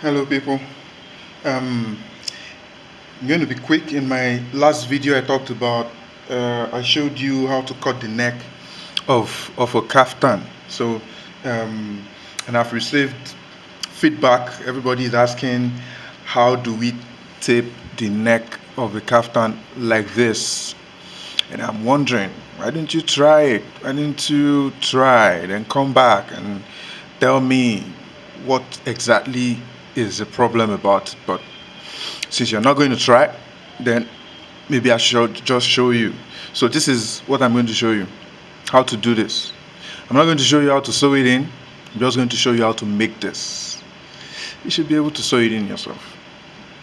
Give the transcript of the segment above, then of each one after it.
Hello people. um, I'm going to be quick. In my last video I talked about I showed you how to cut the neck of a kaftan. Um, and I've received feedback. Everybody is asking, how do we tape the neck of a kaftan like this? And I'm wondering, why didn't you try it? Why didn't you try it and come back and tell me what exactly is the problem about it? But since you're not going to try, then maybe I should just show you. So this is what I'm going to show you, how to do this. I'm not going to show you how to sew it in. I'm just going to show you how to make this. You should be able to sew it in yourself.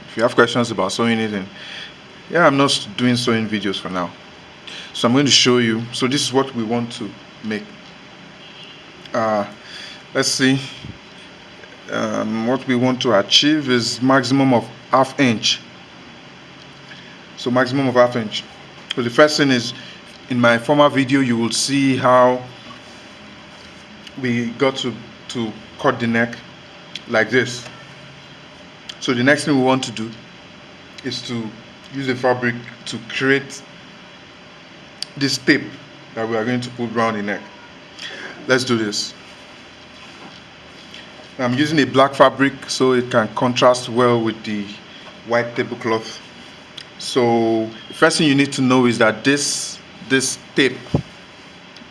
If you have questions about sewing it in, yeah, I'm not doing sewing videos for now. So I'm going to show you. So this is what we want to make. Uh, let's see. What we want to achieve is maximum of ½ inch. So maximum of ½ inch. So the first thing is, in my former video you will see how we got to cut the neck like this. So the next thing we want to do is to use the fabric to create this tape that we are going to put around the neck. Let's do this. I'm using a black fabric so it can contrast well with the white tablecloth. So the first thing you need to know is that this tape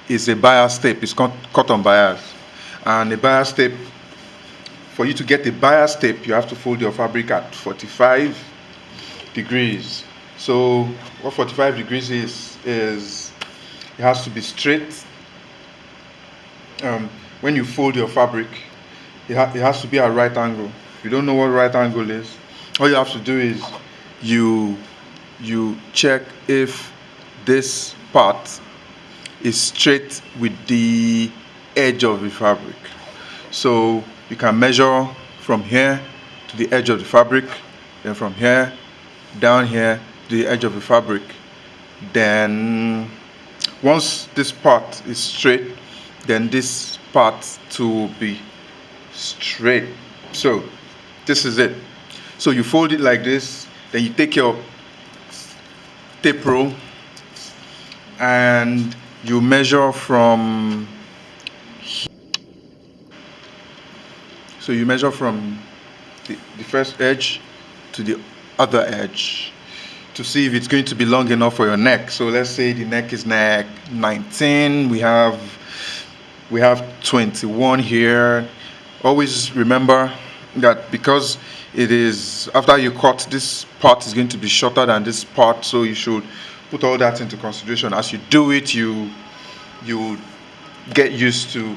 is a bias tape. It's cut on bias, and a bias tape, for you to get a bias tape, you have to fold your fabric at 45 degrees. So what 45 degrees is it has to be straight. When you fold your fabric, it has to be at right angle. If you don't know what right angle is, all you have to do is you check if this part is straight with the edge of the fabric. So you can measure from here to the edge of the fabric, then from here down here to the edge of the fabric. Then once this part is straight, then this part too will be straight. So this is it. So you fold it like this, then you take your tape roll and you measure from, so you measure from the first edge to the other edge to see if it's going to be long enough for your neck. So let's say the neck is neck 19, we have 21 here. Always remember that because it is, after you cut, this part is going to be shorter than this part, so you should put all that into consideration. As you do it, you get used to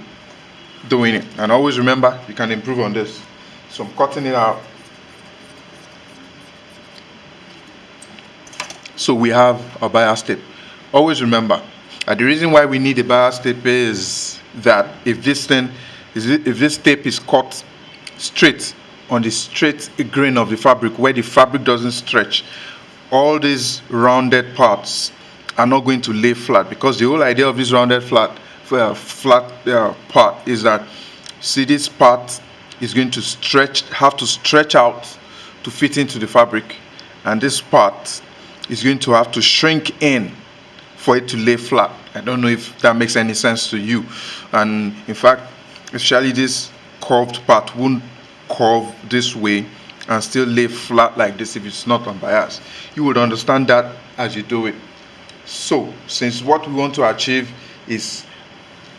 doing it, and always remember you can improve on this. So I'm cutting it out. So we have a bias tape. Always remember that the reason why we need a bias tape is that if this tape is cut straight on the straight grain of the fabric, where the fabric doesn't stretch, all these rounded parts are not going to lay flat, because the whole idea of this rounded flat part is that, see, this part is going to have to stretch out to fit into the fabric, and this part is going to have to shrink in for it to lay flat. I don't know if that makes any sense to you. And in fact, especially this curved part won't curve this way and still lay flat like this if it's not on bias. You would understand that as you do it. So since what we want to achieve is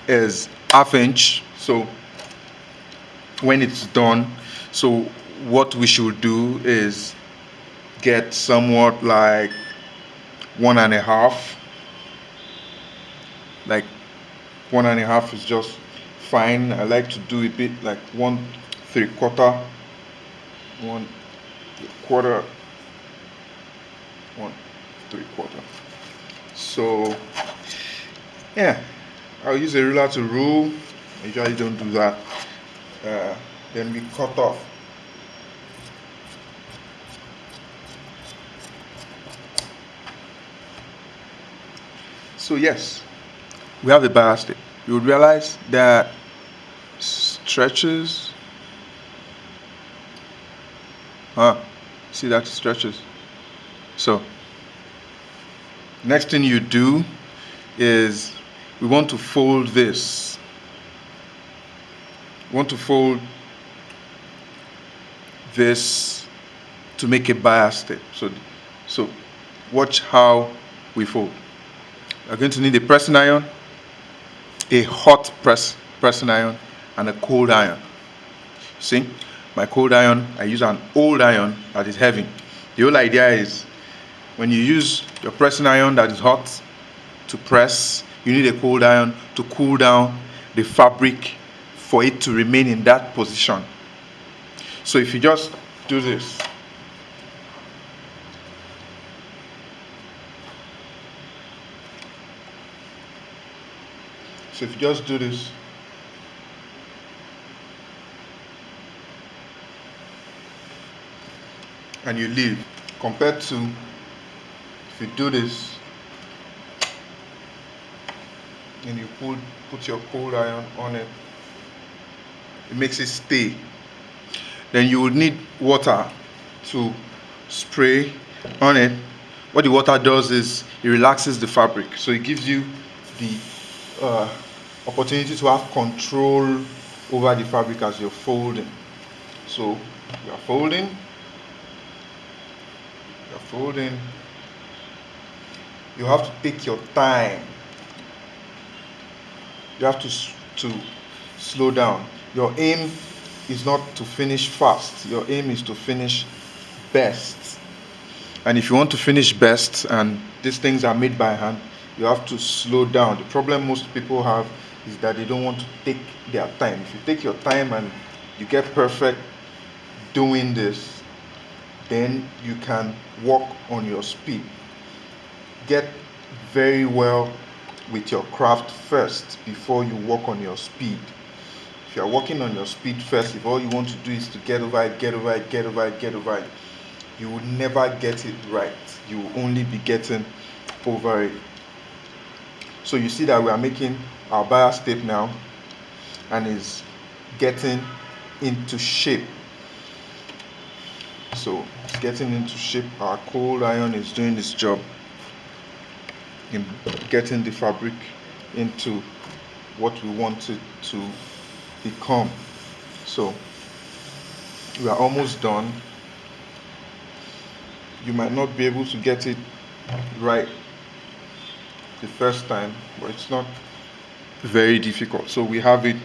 ½ inch, so when it's done, so what we should do is get somewhat like 1.5. Like 1.5 is just fine. I like to do a bit like 1¾ 1/4 1¾ So yeah, I'll use a ruler to rule. I usually don't do that. Then we cut off. So yes, we have a bias tape. You would realize that stretches See that it stretches. So next thing you do is we want to fold this. We want to fold this to make a bias tape. So watch how we fold. You're going to need a pressing iron, a hot pressing iron, and a cold iron. See, my cold iron, I use an old iron that is heavy. The whole idea is when you use your pressing iron that is hot to press, you need a cold iron to cool down the fabric for it to remain in that position. So if you just do this, and you leave, compared to if you do this and you put your cold iron on it, it makes it stay. Then you would need water to spray on it. What the water does is it relaxes the fabric, so it gives you the opportunity to have control over the fabric as you're folding. So you're folding, you have to take your time. You have to slow down. Your aim is not to finish fast. Your aim is to finish best. And if you want to finish best, and these things are made by hand, you have to slow down. The problem most people have is that they don't want to take their time. If you take your time and you get perfect doing this, then you can work on your speed. Get very well with your craft first before you work on your speed. If you are working on your speed first, if all you want to do is to get over it, you will never get it right. You will only be getting over it. So you see that we are making our bias tape now, and is getting into shape. So it's getting into shape. Our cold iron is doing its job in getting the fabric into what we want it to become. So we are almost done. You might not be able to get it right the first time, but it's not very difficult. So we have it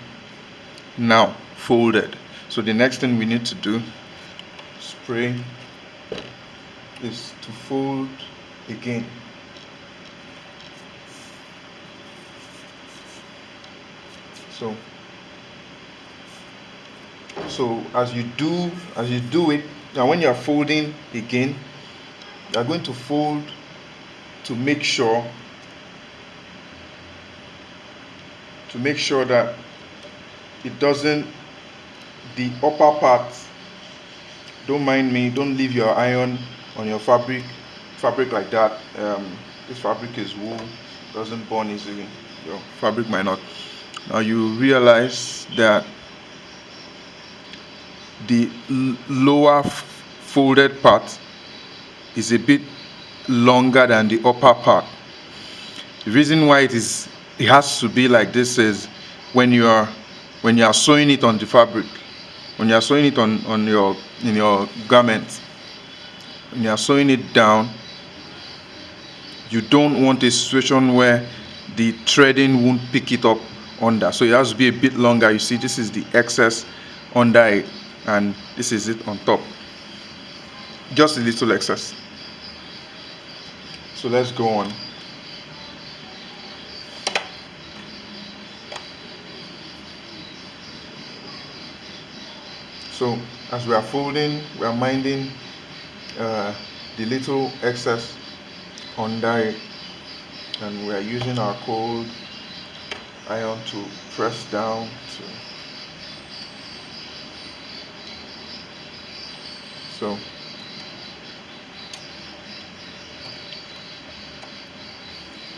now folded. So the next thing we need to do, spray, is to fold again. So as you do it, now when you are folding again, you are going to fold to make sure that it doesn't, the upper part, don't mind me, don't leave your iron on your fabric like that. This fabric is wool, doesn't burn easily. Your fabric might not. Now you realize that the lower folded part is a bit longer than the upper part. The reason why it has to be like this is when you are sewing it on the fabric, when you are sewing it in your garment, when you are sewing it down, you don't want a situation where the threading won't pick it up under. So it has to be a bit longer. You see, this is the excess under it, and this is it on top. Just a little excess. So let's go on. So as we are folding, we are minding the little excess under it, and we are using our cold iron to press down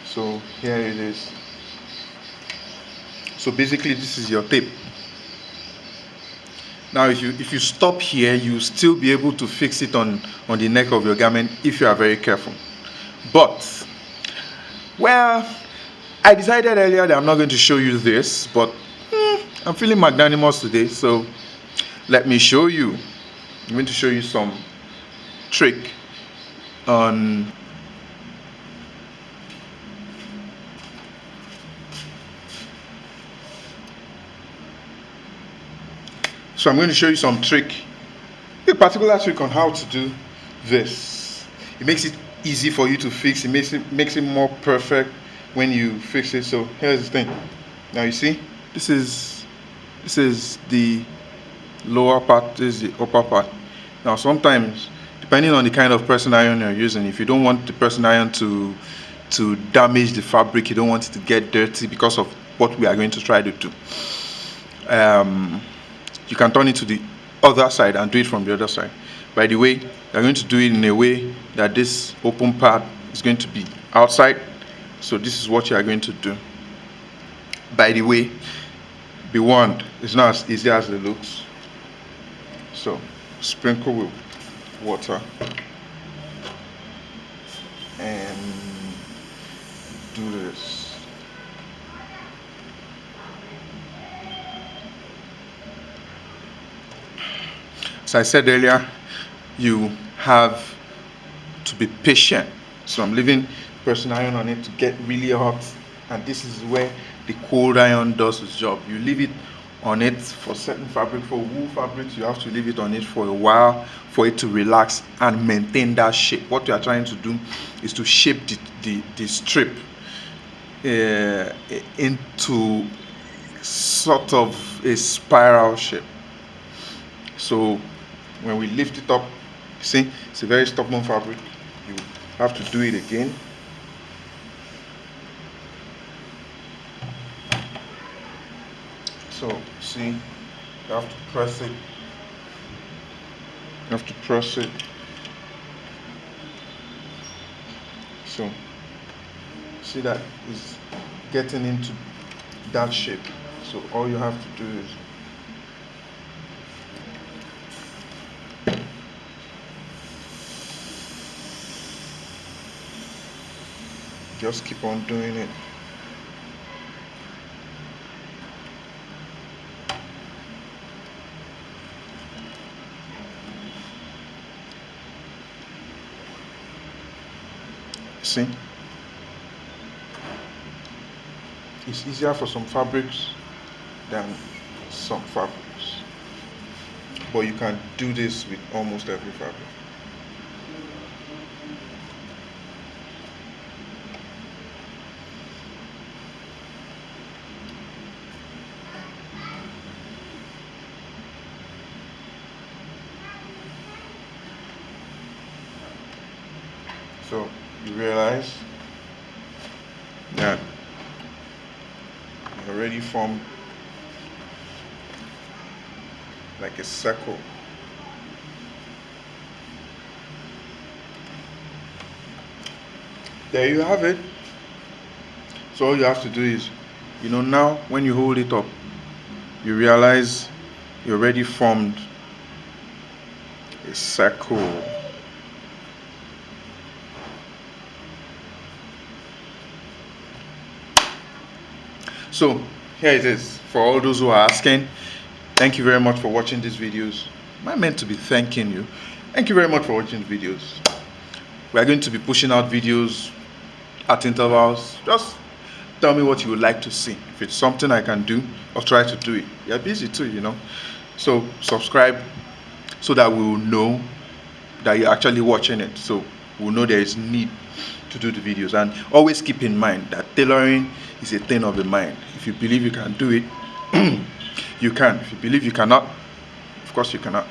so here it is. So basically this is your tape. Now if you stop here, you still be able to fix it on the neck of your garment if you are very careful. But well, I decided earlier that I'm not going to show you this, but I'm feeling magnanimous today, so let me show you. I'm going to show you some trick on so I'm going to show you some trick, a particular trick on how to do this. It makes it easy for you to fix. It makes it more perfect when you fix it. So here's the thing. Now you see, this is the lower part, this is the upper part. Now sometimes, depending on the kind of pressing iron you're using, if you don't want the pressing iron to damage the fabric, you don't want it to get dirty because of what we are going to try to do, you can turn it to the other side and do it from the other side. By the way, you're going to do it in a way that this open part is going to be outside. So this is what you are going to do. By the way, be warned, it's not as easy as it looks. So sprinkle with water and do this. As I said earlier, you have to be patient. So I'm leaving pressing iron on it to get really hot, and this is where the cold iron does its job. You leave it on it for certain fabric. For wool fabrics, you have to leave it on it for a while for it to relax and maintain that shape. What you are trying to do is to shape the strip into sort of a spiral shape. So when we lift it up, see, it's a very stubborn fabric. You have to do it again. So see, you have to press it. You have to press it. So see, that is getting into that shape. So all you have to do is just keep on doing it. See, it's easier for some fabrics than some fabrics, but you can do this with almost every fabric. So you realize that you already formed like a circle. There you have it. So all you have to do is, now when you hold it up, you realize you already formed a circle. So here it is. For all those who are asking, thank you very much for watching these videos. Am I meant to be thanking you? Thank you very much for watching the videos. We are going to be pushing out videos at intervals. Just tell me what you would like to see. If it's something I can do, I'll try to do it. You're busy too, So subscribe so that we will know that you're actually watching it. So we'll know there is need to do the videos. And always keep in mind that tailoring is a thing of the mind. If you believe you can do it, you can. If you believe you cannot, of course you cannot.